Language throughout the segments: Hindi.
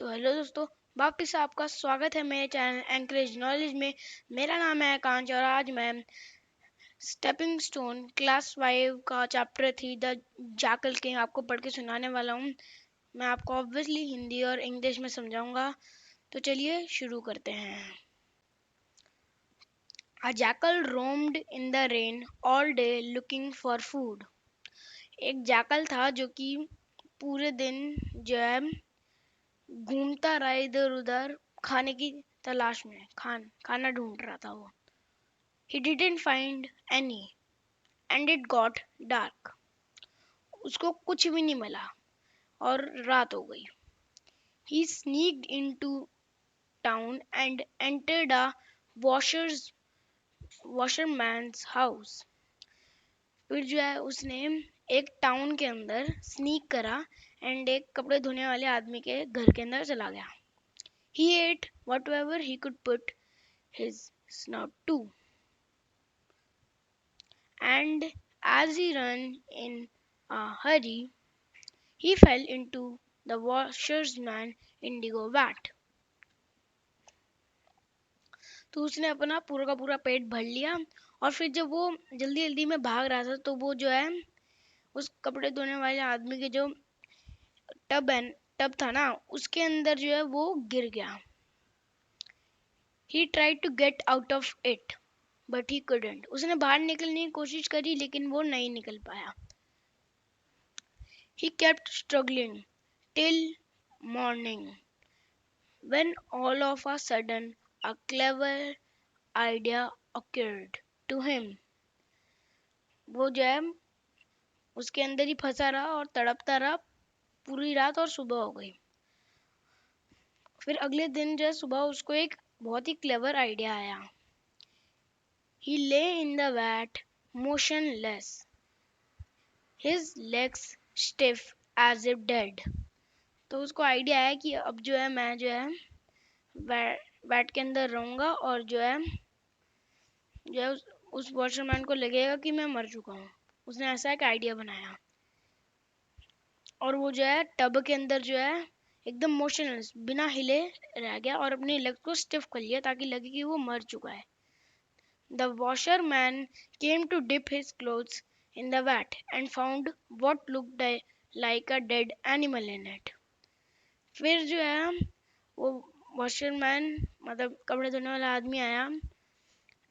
तो हेलो दोस्तों, वापस आपका स्वागत है मेरे चैनल एंकरेज नॉलेज में। मेरा नाम है आकांश और आज मैं स्टेपिंग स्टोन क्लास 5 का चैप्टर 3 द जैकल किंग आपको पढ़ के सुनाने वाला हूँ। मैं आपको ऑब्वियसली हिंदी और इंग्लिश में समझाऊंगा। तो चलिए शुरू करते हैं। A jackal roamed in the rain all day looking for food. एक जैकल था जो कि पूरे दिन जो है घूमता रहा इधर उधर खाने की तलाश में खाना ढूंढ रहा था वो। He didn't find any and it got dark. उसको कुछ भी नहीं मिला और रात हो गई। He sneaked into town and entered a washerman's house. फिर जो है उसने एक टाउन के अंदर स्नीक करा एंड एक कपड़े धोने वाले आदमी के घर के अंदर चला गया। He ate whatever he could put his snout to. And as he ran in a hurry, he fell into the washerman's indigo vat. तो उसने अपना पूरा का पूरा पेट भर लिया और फिर जब वो जल्दी जल्दी में भाग रहा था तो वो जो है उस कपड़े धोने वाले आदमी के जो टब था ना उसके अंदर जो है वो गिर गया। He tried to get out of it, but he couldn't. उसने बाहर निकलने की कोशिश करी लेकिन वो नहीं निकल पाया। He kept struggling till morning, when all of a sudden a clever idea occurred to him. वो जो है उसके अंदर ही फंसा रहा और तड़पता रहा पूरी रात और सुबह हो गई। फिर अगले दिन जो है सुबह उसको एक बहुत ही क्लेवर आइडिया आया। He lay in the vat motionless, his legs stiff as if dead. तो उसको आइडिया आया कि अब जो है मैं जो है वैट के अंदर रहूंगा और जो है उस वॉशरमैन को लगेगा कि मैं मर चुका हूँ। उसने ऐसा एक आइडिया बनाया और वो जो है टब के अंदर जो है एकदम मोशनलेस बिना हिले रह गया और अपनी लेग को स्टिफ कर लिया ताकि लगे कि वो मर चुका है। The washerman came to dip his clothes in the vat and found what looked like a dead animal in it. फिर जो है वो वॉशरमैन मतलब कपड़े धोने वाला आदमी आया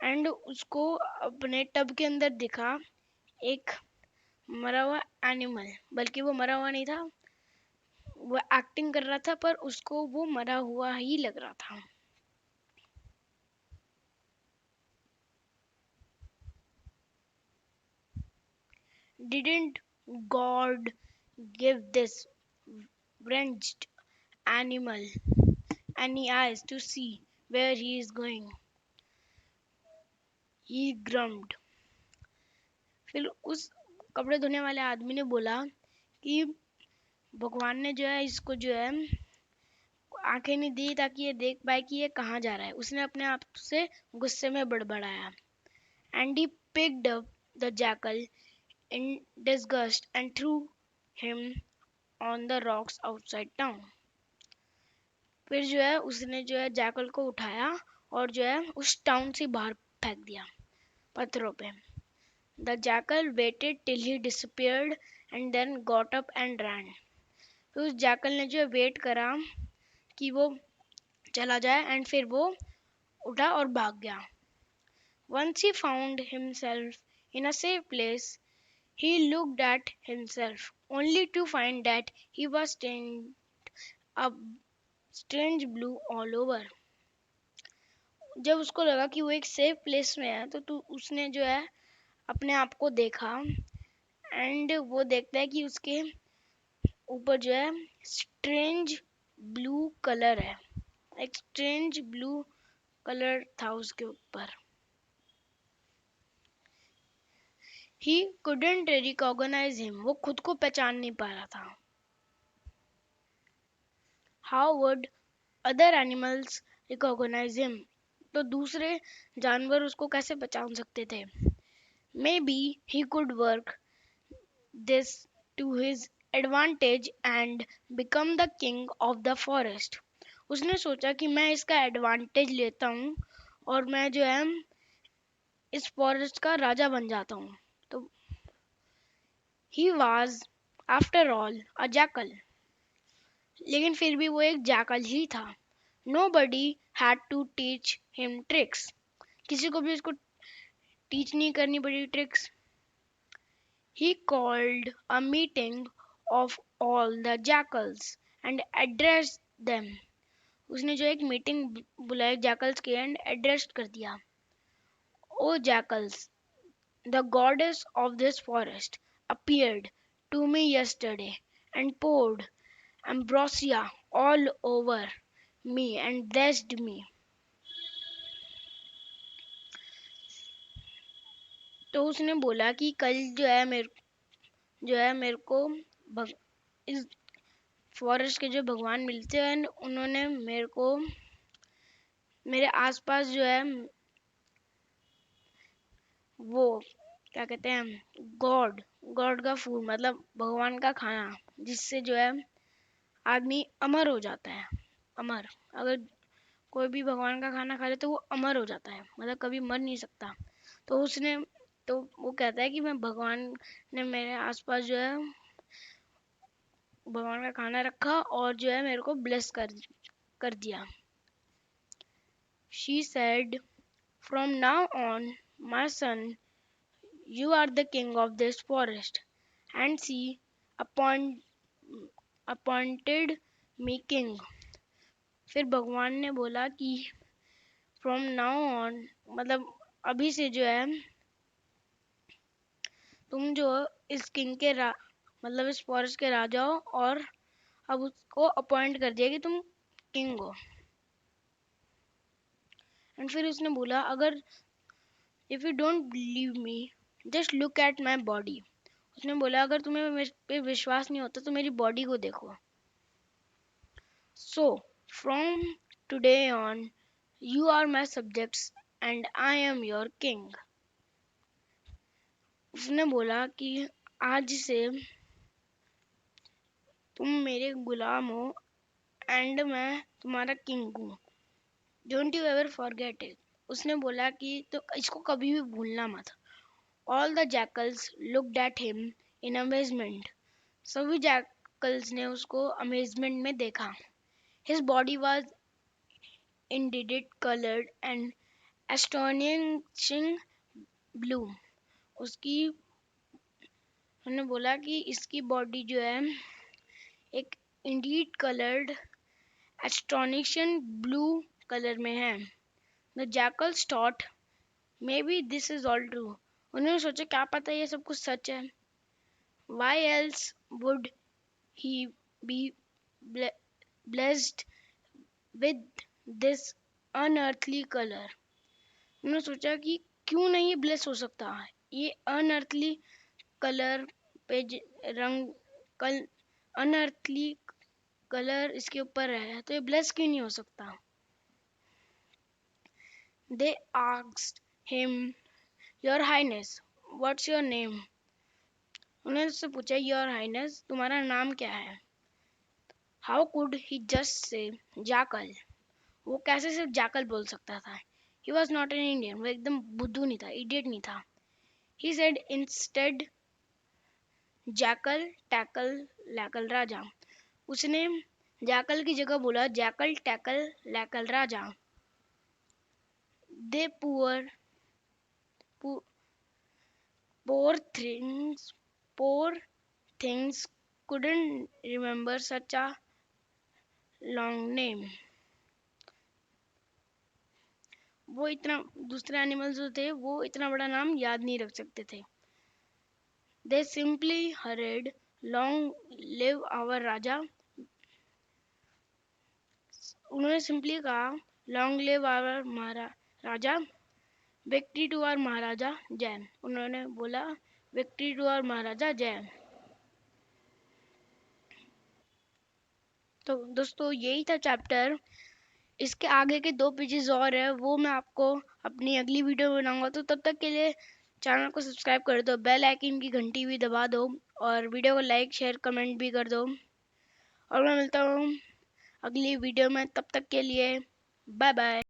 एंड उसको अपने टब के अंदर दिखा एक मरा हुआ एनिमल, बल्कि वो मरा हुआ नहीं था, वो एक्टिंग कर रहा था पर उसको वो मरा हुआ ही लग रहा था। Didn't God give this wretched animal any eyes to see where he is going? He grumbled. फिर उस कपड़े धोने वाले आदमी ने बोला कि भगवान ने जो है इसको जो है आंखें नहीं दी ताकि ये देख पाए कि ये कहाँ जा रहा है। उसने अपने आप से गुस्से में बड़बड़ाया। And he picked up the jackal in disgust and threw him on the rocks outside town. फिर जो है उसने जो है जैकल को उठाया और जो है उस टाउन से बाहर फेंक दिया पत्थरों पे। The jackal waited till he disappeared and then got up and ran. फिर उस जैकल ने जो है वेट करा कि वो चला जाए एंड फिर वो उठा और भाग गया। Once he found himself in a safe place, he looked at himself only to find that he was stained a strange blue all over. जब उसको लगा कि वो एक सेफ प्लेस में है तो उसने जो है अपने आप को देखा एंड वो देखता है कि उसके ऊपर जो है स्ट्रेंज ब्लू कलर है, एक स्ट्रेंज ब्लू कलर था उसके ऊपर। He couldn't recognize him, वो खुद को पहचान नहीं पा रहा था। How would other animals recognize him? तो दूसरे जानवर उसको कैसे पहचान सकते थे? Maybe he could work this to his advantage and become the king of the forest. उसने सोचा कि मैं इसका एडवांटेज लेता हूँ और मैं जो है इस फॉरेस्ट का राजा बन जाता हूँ. तो he was after all a jackal. लेकिन फिर भी वो एक जैकल ही था. Nobody had to teach him tricks. किसी को भी उसको टीच नहीं करनी पड़ी tricks. He called a meeting of all the jackals and addressed them. उसने जो एक मीटिंग बुलाई जैकल्स की एंड एड्रेस कर दिया. ओ jackals, the goddess of this forest appeared to me yesterday and poured ambrosia all over me and blessed me. तो उसने बोला कि कल जो है मेरे को इस फॉरेस्ट के जो भगवान मिलते हैं उन्होंने मेरे को मेरे आसपास जो है वो क्या कहते हैं गॉड गॉड का फूड मतलब भगवान का खाना जिससे जो है आदमी अमर हो जाता है. अमर, अगर कोई भी भगवान का खाना खा ले तो वो अमर हो जाता है मतलब कभी मर नहीं सकता. तो वो कहता है कि मैं भगवान ने मेरे आसपास जो है भगवान का खाना रखा और जो है मेरे को ब्लेस कर दिया. She said, "From now on, my son, you are the king of this forest." And she appoint, appointed me king. फिर भगवान ने बोला कि फ्रॉम नाउ ऑन मतलब अभी से जो है तुम जो इस किंग के मतलब इस फॉरेस्ट के राजा हो और अब उसको अपॉइंट कर दिया कि तुम किंग हो. एंड फिर उसने बोला अगर if you don't believe me just look at my body. उसने बोला अगर तुम्हें मेरे पे विश्वास नहीं होता तो मेरी बॉडी को देखो. So from today on you are my subjects and I am your king. उसने बोला कि आज से तुम मेरे गुलाम हो एंड मैं तुम्हारा किंग हूँ. Don't you ever forget it. उसने बोला कि तो इसको कभी भी भूलना मत. All the jackals looked at him in amazement. सभी जैकल्स ने उसको अमेजमेंट में देखा. His body was indeed coloured and astonishing blue. उसकी उन्होंने बोला कि इसकी बॉडी जो है एक Indeed coloured astonishing blue colour में है. The jackals thought may be this is all true. उन्होंने सोचा क्या पता ये सब कुछ सच है. Why else would he be blessed with this unearthly colour. उन्होंने सोचा कि क्यों नहीं ये ब्लेस हो सकता. ये अनअर्थली कलर पे रंग अनअर्थली कलर इसके ऊपर है तो ये ब्लेस क्यों नहीं हो सकता. They asked him, "Your Highness, what's your name?" उन्होंने उससे पूछा, "Your Highness, तुम्हारा नाम क्या है?" How could he just say jackal? वो कैसे सिर्फ jackal बोल सकता था. He was not an Indian. वो एकदम बुद्धू नहीं था, idiot नहीं था. He said instead jackal, tackle, lackal राजा. उसने jackal की जगह बोला jackal, tackle, lackal Raja. They poor things couldn't remember such a long name. वो इतना दूसरे एनिमल्स जो थे वो इतना बड़ा नाम याद नहीं रख सकते थे. They simply hurried, "Long live our राजा." उन्होंने सिंपली कहा long live our maharaja, victory to our maharaja जय. उन्होंने बोला विक्ट्री टू आवर महाराजा जय. तो दोस्तों यही था चैप्टर. इसके आगे के 2 पेजेस और है वो मैं आपको अपनी अगली वीडियो में बनाऊंगा. तो तब तक के लिए चैनल को सब्सक्राइब कर दो, बेल आइकन की घंटी भी दबा दो और वीडियो को लाइक शेयर कमेंट भी कर दो। और मैं मिलता हूँ अगली वीडियो में, तब तक के लिए बाय बाय।